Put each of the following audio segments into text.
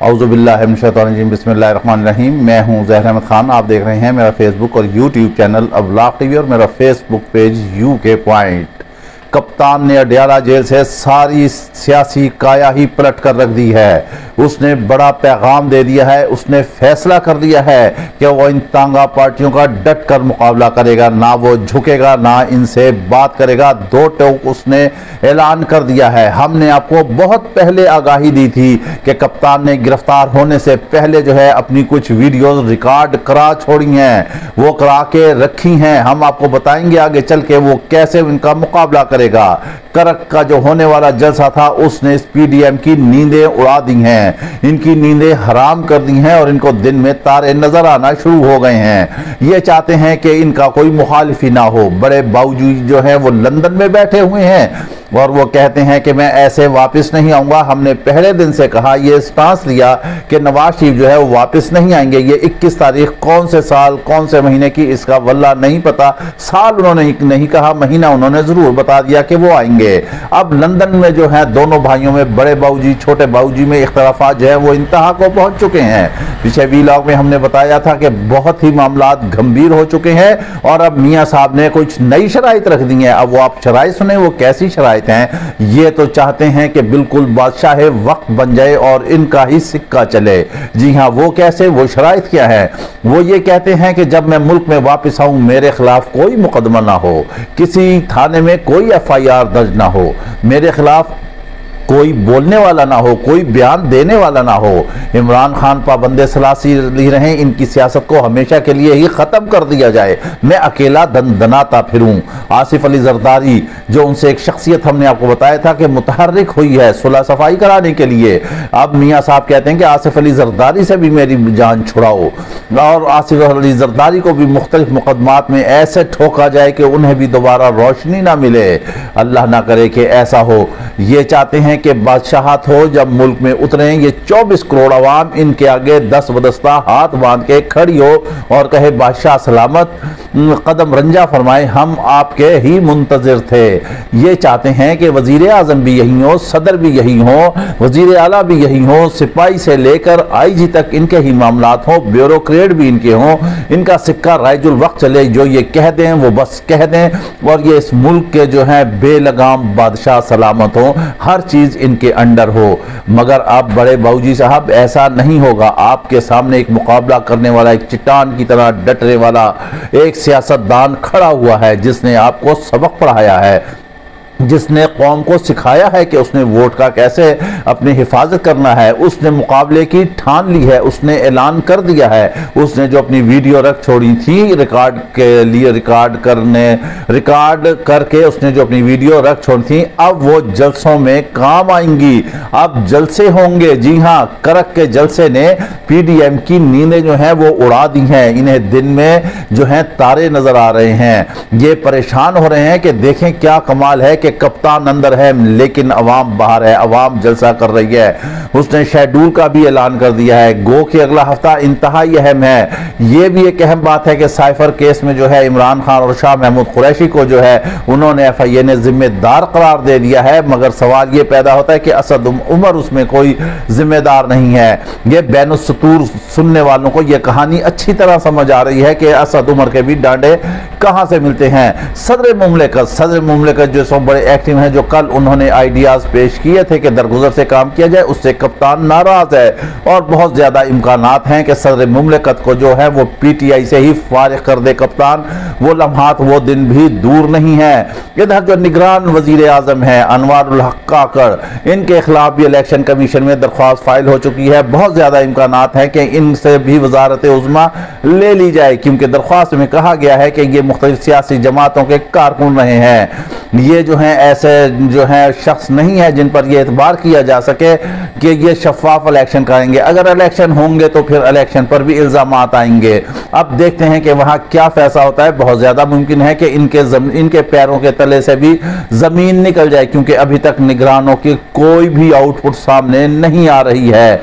औज़ुबिल्लाहि मिनश्शैतानिर्रजीम बिस्मिल्लाहिर्रहमानिर्रहीम। मैं हूं ज़हर अहमद खान। आप देख रहे हैं मेरा फेसबुक और यूट्यूब चैनल अब्लाग टीवी और मेरा फेसबुक पेज यूके पॉइंट। कप्तान ने अडयाला जेल से सारी सियासी काया ही पलट कर रख दी है। उसने बड़ा पैगाम दे दिया है, उसने फैसला कर दिया है कि वो इन तांगा पार्टियों का डट कर मुकाबला करेगा, ना वो झुकेगा ना इनसे बात करेगा। दो टोक उसने ऐलान कर दिया है। हमने आपको बहुत पहले आगाही दी थी कि कप्तान ने गिरफ्तार होने से पहले जो है अपनी कुछ वीडियोस रिकॉर्ड करा छोड़ी हैं, वो करा के रखी हैं। हम आपको बताएंगे आगे चल के वो कैसे इनका मुकाबला करेगा। करक का जो होने वाला जलसा था उसने इस पीडीएम की नींदें उड़ा दी हैं, इनकी नींदें हराम कर दी हैं और इनको दिन में तारे नजर आना शुरू हो गए हैं। ये चाहते हैं कि इनका कोई मुखालिफ ही ना हो। बड़े बावजूद जो है वो लंदन में बैठे हुए हैं और वो कहते हैं कि मैं ऐसे वापस नहीं आऊंगा। हमने पहले दिन से कहा, ये स्टांस लिया कि नवाज शरीफ जो है वो वापस नहीं आएंगे। ये 21 तारीख कौन से साल कौन से महीने की इसका वल्ला नहीं पता। साल उन्होंने नहीं कहा, महीना उन्होंने जरूर बता दिया कि वो आएंगे। अब लंदन में जो है दोनों भाइयों में, बड़े बाबूजी छोटे बाबूजी में इख्तलाफात जो है वो इंतहा को पहुंच चुके हैं। पिछले वीलॉग में हमने बताया था कि बहुत ही मामला गंभीर हो चुके हैं और अब मियां साहब ने कुछ नई शराइत रख दी है। अब वो आप शराइत सुने, वो कैसी शराइत हैं। ये तो चाहते हैं कि बिल्कुल बादशाह वक्त बन जाए और इनका ही सिक्का चले। जी हाँ, वो कैसे, वो शराइत क्या है? वो ये कहते हैं कि जब मैं मुल्क में वापस आऊं मेरे खिलाफ कोई मुकदमा ना हो, किसी थाने में कोई एफआईआर दर्ज ना हो, मेरे खिलाफ कोई बोलने वाला ना हो, कोई बयान देने वाला ना हो। इमरान खान पाबंदे सलासी ली रहे, इनकी सियासत को हमेशा के लिए ही खत्म कर दिया जाए। मैं अकेला दनाता फिरूं। आसिफ अली जरदारी, जो उनसे एक शख्सियत हमने आपको बताया था कि मुतहर्रिक हुई है सुलह सफाई कराने के लिए, अब मियां साहब कहते हैं कि आसिफ अली जरदारी से भी मेरी जान छुड़ाओ और आसिफ अली जरदारी को भी मुख्तलिफ मुकदमात में ऐसे ठोका जाए कि उन्हें भी दोबारा रोशनी ना मिले। अल्लाह ना करे कि ऐसा हो। ये चाहते हैं कि बादशाहत हो, जब मुल्क में उतरे ये 24 करोड़ अवाम इनके आगे दस बदस्ता हाथ बांध के खड़ी हो और कहे बादशाह सलामत, कदम रंजा फरमाए, हम आपके ही मुंतजिर थे। ये चाहते हैं कि वजीर आजम भी यही हो, सदर भी यही हो, वजीर आला भी यही हो, सिपाही से लेकर आईजी तक इनके ही मामलात हो, ब्यूरोक्रेट भी इनके हों। इनका सिक्का राइजुल वक्त चले, जो ये कह दें वो बस कह दें और ये इस मुल्क के जो है बेलगाम बादशाह सलामत हो, हर चीज इनके अंडर हो। मगर अब बड़े बाबूजी साहब ऐसा नहीं होगा। आपके सामने एक मुकाबला करने वाला, एक चट्टान की तरह डटने वाला एक सियासतदान खड़ा हुआ है, जिसने आपको सबक पढ़ाया है, जिसने कौम को सिखाया है कि उसने वोट का कैसे अपनी हिफाजत करना है। उसने मुकाबले की ठान ली है, उसने ऐलान कर दिया है। उसने जो अपनी वीडियो रख छोड़ी थी रिकॉर्ड के लिए, रिकॉर्ड करके उसने जो अपनी वीडियो रख छोड़ी थी, अब वो जलसों में काम आएंगी। अब जलसे होंगे। जी हाँ, करक के जलसे ने पीडीएम की नींदें जो हैं वो उड़ा दी हैं। इन्हें दिन में जो है तारे नजर आ रहे हैं। ये परेशान हो रहे हैं कि देखें क्या कमाल है कि कप्तान अंदर है लेकिन अवाम बाहर है, अवाम जलसा कर रही है। उसने शेड्यूल का भी ऐलान कर दिया है। गो कि अगला हफ्ता इंतहाई अहम है। यह भी एक अहम बात है कि साइफर केस में जो है इमरान खान और शाह महमूद कुरैशी को जो है उन्होंने एफआईए ने जिम्मेदार करार दे दिया है। मगर सवाल यह पैदा होता है कि असद उमर उसमें कोई जिम्मेदार नहीं है। यह बैनुस्सतूर सुनने वालों को यह कहानी अच्छी तरह समझ आ रही है कि असद उमर के भी डांडे कहां से मिलते हैं। सदर मुमलिकत जो बड़े एक्टिव हैं, जो कल उन्होंने आइडियाज पेश किए थे कि दरगुजर से काम किया जाए, उससे कप्तान नाराज है और बहुत ज्यादा इम्कानात हैं कि सदर मुमलिकत को जो है वो पीटीआई से ही फारिग कर दे कप्तान। वो लम्हात, वो दिन भी दूर नहीं है। इधर जो निगरान वजीर आजम है अनवारुल हक काकड़, इनके खिलाफ भी इलेक्शन कमीशन में दरख्वास्त फाइल हो चुकी है। बहुत ज्यादा इम्कानात है कि इनसे भी वजारत उज़्मा ले ली जाए, क्योंकि दरख्वास्त में कहा गया है कि ये मुख्तलिफ सियासी जमातों के कारकुन रहे हैं। ये जो हैं ऐसे जो हैं शख्स नहीं है जिन पर यह एतबार किया जा सके कि ये शफाफ इलेक्शन करेंगे। अगर इलेक्शन होंगे तो फिर इलेक्शन पर भी इल्जामात आएंगे। अब देखते हैं कि वहां क्या फैसला होता है। बहुत ज्यादा मुमकिन है कि इनके पैरों के तले से भी जमीन निकल जाए, क्योंकि अभी तक निगरानों की कोई भी आउटपुट सामने नहीं आ रही है।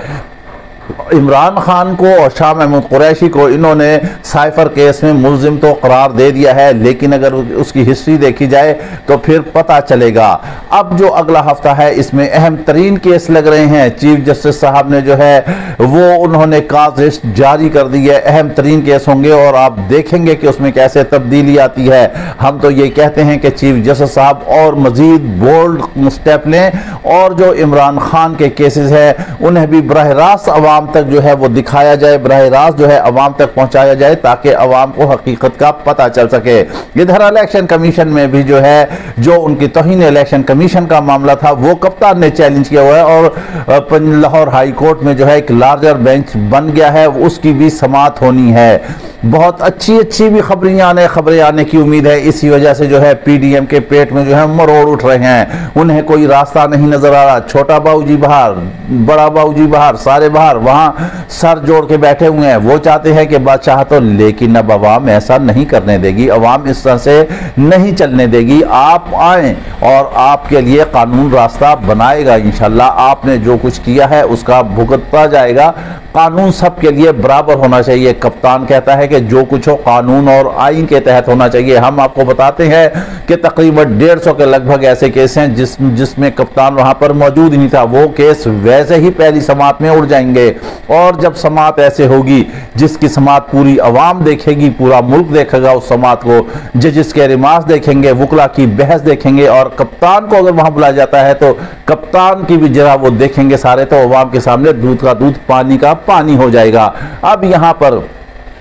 इमरान खान को और शाह महमूद कुरैशी को इन्होंने साइफर केस में मुल्जिम तो करार दे दिया है, लेकिन अगर उसकी हिस्ट्री देखी जाए तो फिर पता चलेगा। अब जो अगला हफ्ता है इसमें अहम तरीन केस लग रहे हैं। चीफ जस्टिस साहब ने जो है वो उन्होंने काज लिस्ट जारी कर दी है, अहम तरीन केस होंगे और आप देखेंगे कि उसमें कैसे तब्दीली आती है। हम तो ये कहते हैं कि चीफ जस्टिस साहब और मजीद बोल्ड स्टेप लें और जो इमरान खान के केसेस है उन्हें भी बराह रास्त अवाम तक जो है वो दिखाया जाए, बराह रास्त जो है अवाम तक पहुंचाया जाए ताकि अवाम को हकीकत का पता चल सके। इधर इलेक्शन कमीशन में भी जो है जो उनकी तौहीन इलेक्शन कमीशन का मामला था वो कप्तान ने चैलेंज किया हुआ है और लाहौर हाई कोर्ट में जो है एक लार्जर बेंच बन गया है, उसकी भी समाअत होनी है। बहुत अच्छी भी खबरें आने की उम्मीद है। इसी वजह से जो है पीडीएम के पेट में जो है मरोड़ उठ रहे हैं, उन्हें कोई रास्ता नहीं नजर आ रहा। छोटा बाबूजी बाहर, बड़ा बाबूजी बाहर, सारे बाहर, वहां सर जोड़ के बैठे हुए हैं। वो चाहते हैं कि बादशाह तो, लेकिन अब अवाम ऐसा नहीं करने देगी, अवाम इस तरह से नहीं चलने देगी। आप आए और आपके लिए कानून रास्ता बनाएगा इंशाल्लाह। आपने जो कुछ किया है उसका भुगतना जाएगा। कानून सबके लिए बराबर होना चाहिए। कप्तान कहता है कि जो कुछ हो कानून और आइन के तहत होना चाहिए। हम आपको बताते हैं कि तकरीबन 150 के लगभग ऐसे केस हैं जिसमें कप्तान वहां पर मौजूद नहीं था। वो केस वैसे ही पहली समाअत में उड़ जाएंगे और जब समाअत ऐसे होगी जिसकी समाअत पूरी अवाम देखेगी, पूरा मुल्क देखेगा उस समाअत को, जजिस के रिमार्क्स देखेंगे, वकला की बहस देखेंगे और कप्तान को अगर वहां बुलाया जाता है तो कप्तान की भी जरा वो देखेंगे सारे, तो अवाम के सामने दूध का दूध पानी का पानी हो जाएगा। अब यहां पर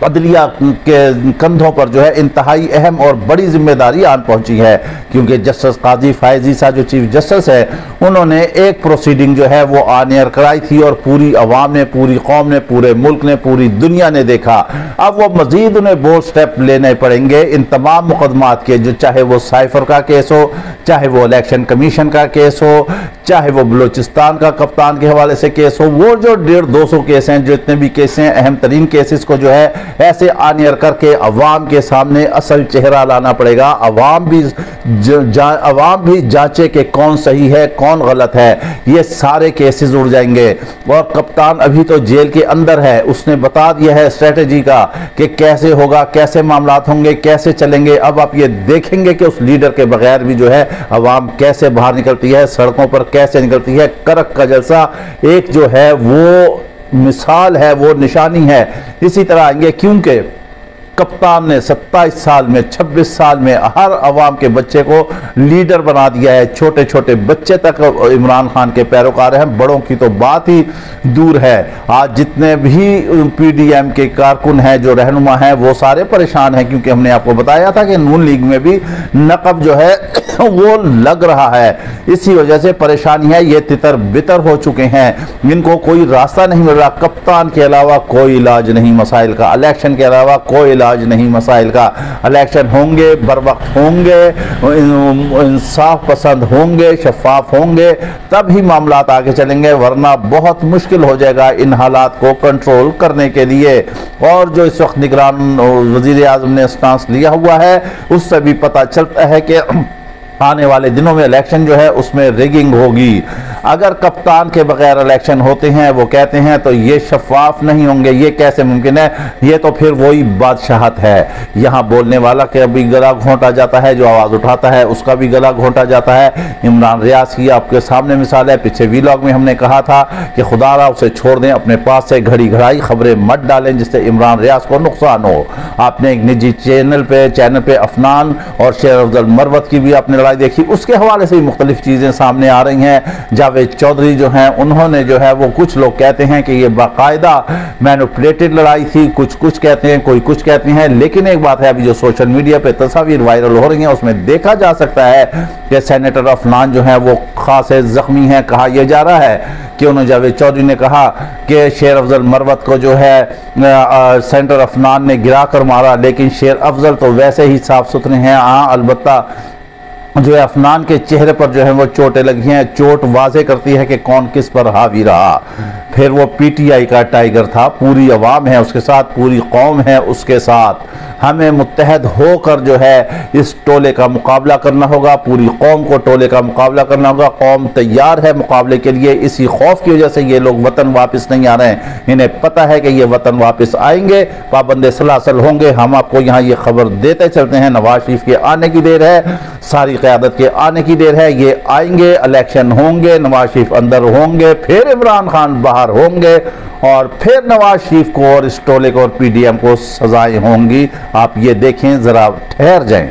अदलिया के कंधों पर जो है इंतहाई अहम और बड़ी जिम्मेदारी आन पहुंची है, क्योंकि जस्टिस काजी फायज ईसा जो चीफ जस्टिस है उन्होंने एक प्रोसीडिंग जो है वो ऑन एयर कराई थी और पूरी अवाम ने, पूरी कौम ने, पूरे मुल्क ने, पूरी दुनिया ने देखा। अब वो मजीद उन्हें बोल्ड स्टेप लेने पड़ेंगे इन तमाम मुकदमात के, जो चाहे वो साइफर का केस हो, चाहे वो इलेक्शन कमीशन का केस हो, चाहे वो बलोचिस्तान का कप्तान के हवाले से केस हो। वो जो 150-200 केस हैं, जितने भी केस हैं, अहम तरीन केसेस को जो है ऐसे आनियर करके अवाम के सामने असल चेहरा लाना पड़ेगा। अवाम भी जांचे कि कौन सही है कौन गलत है। ये सारे केसेस उड़ जाएंगे और कप्तान अभी तो जेल के अंदर है, उसने बता दिया है स्ट्रेटेजी का कि कैसे होगा, कैसे मामलात होंगे, कैसे चलेंगे। अब आप ये देखेंगे कि उस लीडर के बगैर भी जो है अवाम कैसे बाहर निकलती है, सड़कों पर कैसे निकलती है। करक का जलसा एक जो है वो मिसाल है, वो निशानी है। इसी तरह आएंगे, क्योंकि कप्तान ने 27 साल में, 26 साल में हर अवाम के बच्चे को लीडर बना दिया है। छोटे छोटे बच्चे तक इमरान खान के पैरोकार हैं, बड़ों की तो बात ही दूर है। आज जितने भी पीडीएम के कारकुन हैं, जो रहनुमा हैं, वो सारे परेशान हैं, क्योंकि हमने आपको बताया था कि नून लीग में भी नकब जो है वो लग रहा है। इसी वजह से परेशानी है, ये तितर बितर हो चुके हैं, इनको कोई रास्ता नहीं मिल रहा। कप्तान के अलावा कोई इलाज नहीं मसाइल का, इलेक्शन के अलावा कोई इलाज नहीं मसाइल का। इलेक्शन होंगे, बर वक्त होंगे, इंसाफ पसंद होंगे, शफाफ होंगे, तब ही मामला आगे चलेंगे, वरना बहुत मुश्किल हो जाएगा इन हालात को कंट्रोल करने के लिए। और जो इस वक्त निगरान वजीर आजम ने स्टांस लिया हुआ है, उससे भी पता चलता है कि आने वाले दिनों में इलेक्शन जो है उसमें रिगिंग होगी। अगर कप्तान के बगैर इलेक्शन होते हैं, वो कहते हैं, तो ये शफाफ नहीं होंगे। ये कैसे मुमकिन है? ये तो फिर वही बादशाहत है। यहाँ बोलने वाला के भी गला घोंटा जाता है, जो आवाज़ उठाता है उसका भी गला घोंटा जाता है। इमरान रियाज की आपके सामने मिसाल है। पीछे वीलॉग में हमने कहा था कि खुदारा उसे छोड़ दें, अपने पास से घड़ी घड़ाई खबरें मत डालें जिससे इमरान रियाज को नुकसान हो। आपने एक निजी चैनल पे अफनान और शेर अफजल मरवत की भी आपने देखी, उसके हवाले से भी मुख्तलिफ चीजें सामने आ रही हैं। जावेद चौधरी जो हैं, उन्होंने जो है वो, कुछ लोग कहते हैं कि ये बाकायदा मैनिपुलेटेड लड़ाई थी, कुछ कहते हैं, कोई कुछ कहते हैं। लेकिन एक बात है, अभी जो सोशल मीडिया पे तस्वीर वायरल हो रही हैं उसमें देखा जा सकता है कि सेनेटर अफनान जो है वो खासे जख्मी हैं। कहा यह जा रहा है कि उन्होंने, जावेद चौधरी ने कहा कि शेर अफजल मरवत को जो है सेनेटर अफनान ने गिरा कर मारा, लेकिन शेर अफजल तो वैसे ही साफ सुथरे हैं। हाँ, अलबत्ता जो है अफनान के चेहरे पर जो है वो चोटें लगी हैं। चोट वाजे करती है कि कौन किस पर हावी रहा। फिर वो पीटीआई का टाइगर था, पूरी अवाम है उसके साथ, पूरी कौम है उसके साथ। हमें मुत्तहद होकर जो है इस टोले का मुकाबला करना होगा, पूरी कौम को टोले का मुकाबला करना होगा। कौम तैयार है मुकाबले के लिए। इसी खौफ की वजह से ये लोग वतन वापस नहीं आ रहे हैं। इन्हें पता है कि ये वतन वापस आएंगे, पाबंदे सलासल होंगे। हम आपको यहाँ ये खबर देते चलते हैं, नवाज शरीफ के आने की देर है, सारी क़यादत के आने की देर है। ये आएंगे, इलेक्शन होंगे, नवाज शरीफ अंदर होंगे, फिर इमरान खान बाहर होंगे और फिर नवाज शरीफ को और इस टोले को और पीडीएम को सजाएं होंगी। आप ये देखें, जरा ठहर जाएं।